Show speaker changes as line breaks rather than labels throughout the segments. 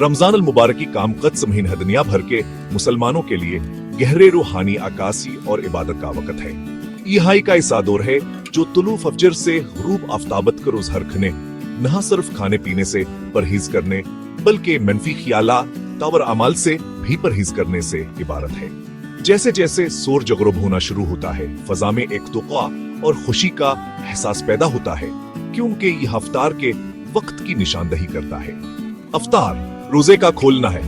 रमजान अल मुबारक की कामकद महीना दुनिया भर के मुसलमानों के लिए गहरे रूहानी अकासी और इबादत का वक्त है। यहाई का ऐसा दौर है जो तुलू फजर से गुरूब आफ्ताबत का रोज हरखने न सिर्फ खाने पीने से परहेज करने बल्कि मनफी ख्याला तावर अमाल से भी परहेज करने से इबारत है। जैसे जैसे सूरज गरूब होना शुरू होता है, फजा में एक तुक़ा और खुशी का एहसास पैदा होता है, क्योंकि यह अफ्तार के वक्त की निशानदही करता है। अफ्तार रोजे का खोलना है,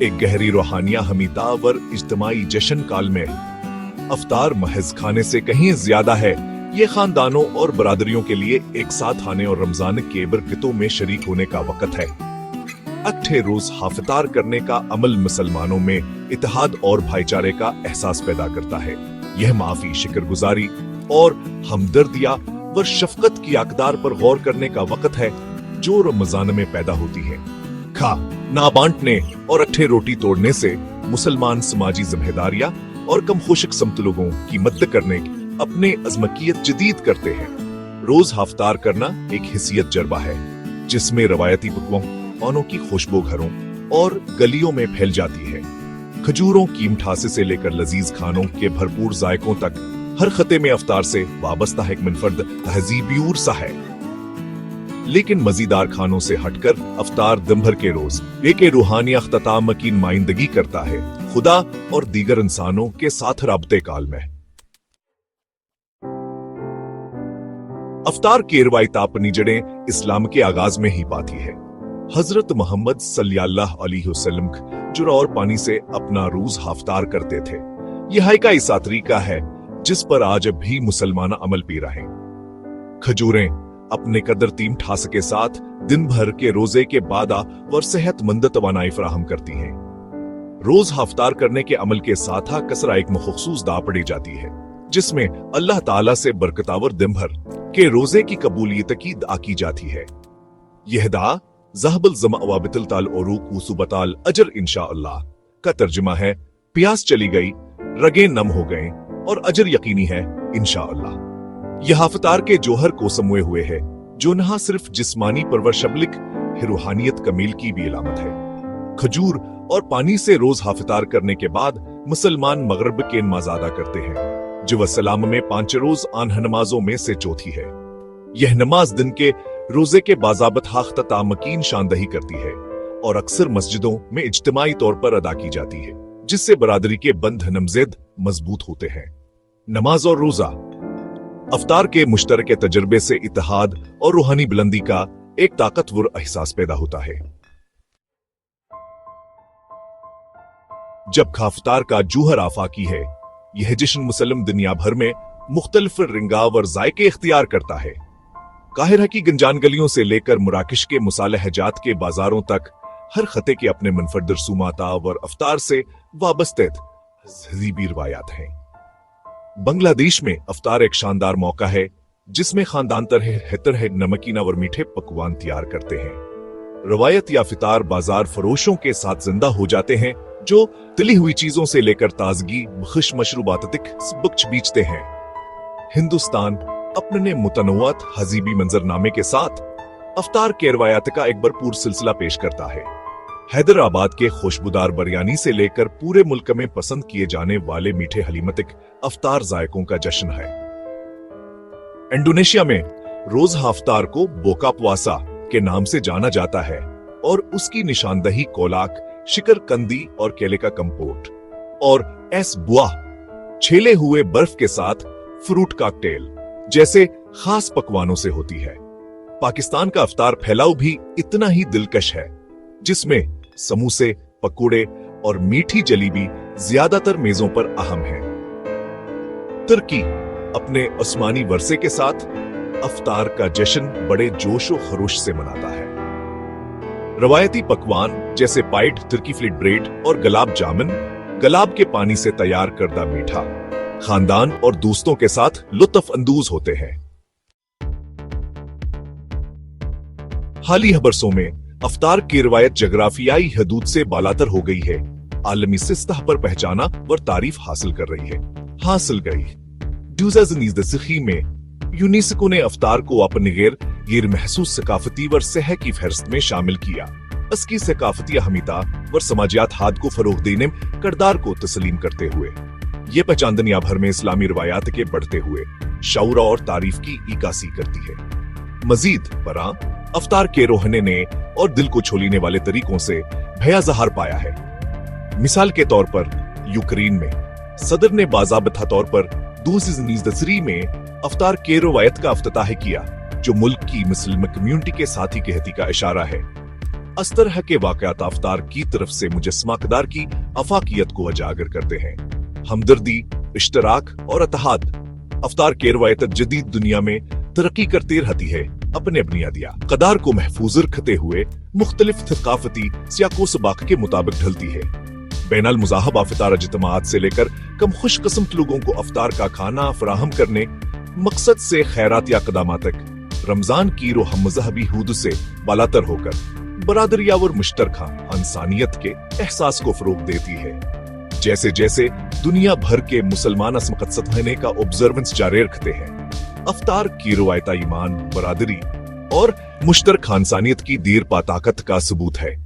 एक गहरी रूहानिया हमीदा वर इज्तिमाई जश्न काल में। अफ्तार महज खाने से कहीं ज्यादा है, ये खानदानों और बरादरियों के लिए एक साथ आने और रमजान के बरकतों में शरीक होने का वक्त है। अट्ठे रोज हाफितार करने का अमल मुसलमानों में इत्तेहाद और भाईचारे का एहसास पैदा करता है। यह माफी, शुक्रगुजारी और हमदर्दिया व शफकत की अकदार पर गौर करने का वक्त है जो रमजान में पैदा होती है। खा ना बांटने और अट्ठे रोटी तोड़ने से मुसलमान समाजी जिम्मेदारियां और कम खुशक समत लोगों की मदद करने की अपने अज़मकियत जदीद करते हैं। रोज हाफितार करना एक हिस्सियत जरबा है जिसमें रवायती पकवानों की खुशबू घरों और गलियों में फैल जाती है। खजूरों की मिठासे से लेकर लजीज खानों के भरपूर जायकों तक हर खते में अफ्तार से वाबस्ता एक मुनफर्द तहजीबी उर्सा है। लेकिन मजीदार खानों से हटकर अफ्तार दिन भर के रोज एक रूहानी अख्ताम की नुमाइंदगी करता है, खुदा और दीगर इंसानों के साथ राब्ते काल में। अफ्तार की रवायत अपनी जड़ें इस्लाम के आगाज में ही पाती है। हजरत मोहम्मद सल्लल्लाहु अलैहि वसल्लम जुरा और पानी से अपना रोज हाफतार करते थे। यह का ऐसा तरीका है जिस पर आज भी मुसलमान अमल पी रहे हैं। खजूरें अपने कदर तीम ठास के साथ दिन भर के रोजे के बाद व सेहतमंद तवानाई फराहम करती हैं। रोज हाफतार करने के अमल के साथ कसरा एक मखसूस दा पड़ी जाती है जिसमें अल्लाह ताला से बरकतावर दिन भर के रोजे की कबूलियत की दुआ की जाती है। यह दुआ ज़हबल ज़मा वाबितल ताल औरूक वसुबताल अजर इंशाअल्लाह का तर्जुमा है। प्यास चली गई, रगे नम हो गए और अजर यकीनी है इंशाअल्लाह। यह हाफितार के जोहर को समोए हुए है जो न सिर्फ जिस्मानी परवर शबलिक रूहानियत कमील की भी इलामत है। खजूर और पानी से रोज हाफितार करने के बाद मुसलमान मगरिब के नमाज अदा करते हैं जो वसलाम में 5 रोज आन नमाजों में से चौथी है। यह नमाज दिन के रोजे के बाज़ाबत हाख्ताम की निशानदही करती है और अक्सर मस्जिदों में इज्तिमाई तौर पर अदा की जाती है जिससे बरादरी के बंध नमज़ेद मजबूत होते हैं। नमाज और रोजा अफ्तार के मुश्तरके तजर्बे से इत्तेहाद और रूहानी बुलंदी का एक ताकतवर एहसास पैदा होता है। जब अफ्तार का जूहर आफाकी है, यह जश्न मुसलम दुनिया भर में मुख्तलिफ रिंगाव और जायके इख्तियार करता है। काहिरा की गंजान गलियों से लेकर मुराकिश के मुसालहजात के बाजारों तक हर खते के अपने मुनफरद रसूमात और अफ्तार से वाबस्ते तहज़ीबी रवायात हैं। बांग्लादेश में अफ्तार एक शानदार मौका है जिसमें खानदान तरह नमकीना और मीठे पकवान तैयार करते हैं। रवायत या फितार बाजार फरोशों के साथ जिंदा हो जाते हैं जो तली हुई चीजों से लेकर ताजगी खुश मशरूबात तक बख्श बीचते हैं। हिंदुस्तान अपने मुतनव्वत हजीबी मंजरनामे के साथ अफ्तार के रवायात का एक भरपूर सिलसिला पेश करता है। हैदराबाद के खुशबूदार बिरयानी से लेकर पूरे मुल्क में पसंद किए जाने वाले मीठे हलीमतिक अफ्तार जायकों का जश्न है। इंडोनेशिया में रोज हाफतार को बोका पुआसा के नाम से जाना जाता है और उसकी निशानदही कोलाक, शिकरकंदी और केले का कंपोट और एस बुआ छेले हुए बर्फ के साथ फ्रूट कॉकटेल जैसे खास पकवानों से होती है। पाकिस्तान का अफ्तार फैलाव भी इतना ही दिलकश है जिसमें समोसे, पकोड़े और मीठी जलेबी ज्यादातर मेजों पर अहम है। तुर्की अपने उस्मानी वर्से के साथ अफ्तार का जश्न बड़े जोश और खरोश से मनाता है। रवायती पकवान जैसे पाइड, तुर्की फ्लिट ब्रेड और गुलाब जामुन गुलाब के पानी से तैयार करदा मीठा खानदान और दोस्तों के साथ लुत्फ अंदोज होते हैं। हालिया बरसों में अफ्तार की रवायत जगराफियाई हदूद से बालातर हो गई है, आलमी सतह पर पहचाना और तारीफ हासिल कर रही है। हासिल गई 2019 में यूनेस्को ने अफ्तार को अपने गैर महसूस सकाफती व सह की फहरिस्त में शामिल किया। इसकी सकाफती अहमियत व समाजियात हाद को फरोग देने में किरदार को तस्लीम करते हुए ये पहचान दुनिया भर में इस्लामी रिवायात के बढ़ते हुए शऊर और तारीफ की इकासी करती है। मजीद बरा अफ्तार के रोहने ने और दिल को छोलीने वाले तरीकों से भया जहार पाया है। मिसाल के तौर पर यूक्रेन में सदर ने बाज़ाबिता तौर पर 2019 में अफ्तार के रवायत का अफ्ताह किया, जो मुल्क की मुस्लिम कम्युनिटी के साथी कहती का इशारा है। इस तरह के वाकयात अफ्तार की तरफ से मुजस्समा किरदार की अफाकियत को उजागर करते हैं। हमदर्दी, इश्तराक और इत्तेहाद अफ्तार के रवायत जदीद दुनिया में तरक्की करती रहती है। अपने बुनियादिया कदार को महफूज रखते हुए मुख्तलिफ थकाफती सियाको सबाक के मुताबिक ढलती है। बैनल मुजाहब अफ्तार इज्तिमाआत से लेकर कम खुशकिस्मत लोगों को अफ्तार का खाना फराहम करने मकसद से खैरात या कदामा तक रमजान की रूह मजहबी हुद से बालातर होकर बरादरिया और मुश्तरका इंसानियत के एहसास को फरोग देती है। जैसे जैसे दुनिया भर के मुसलमान इस मकसद होने का ऑब्जर्वेंस जारी रखते हैं, अफ्तार की रवायत ईमान, बरादरी और मुश्तरका इंसानियत की देर पा ताकत का सबूत है।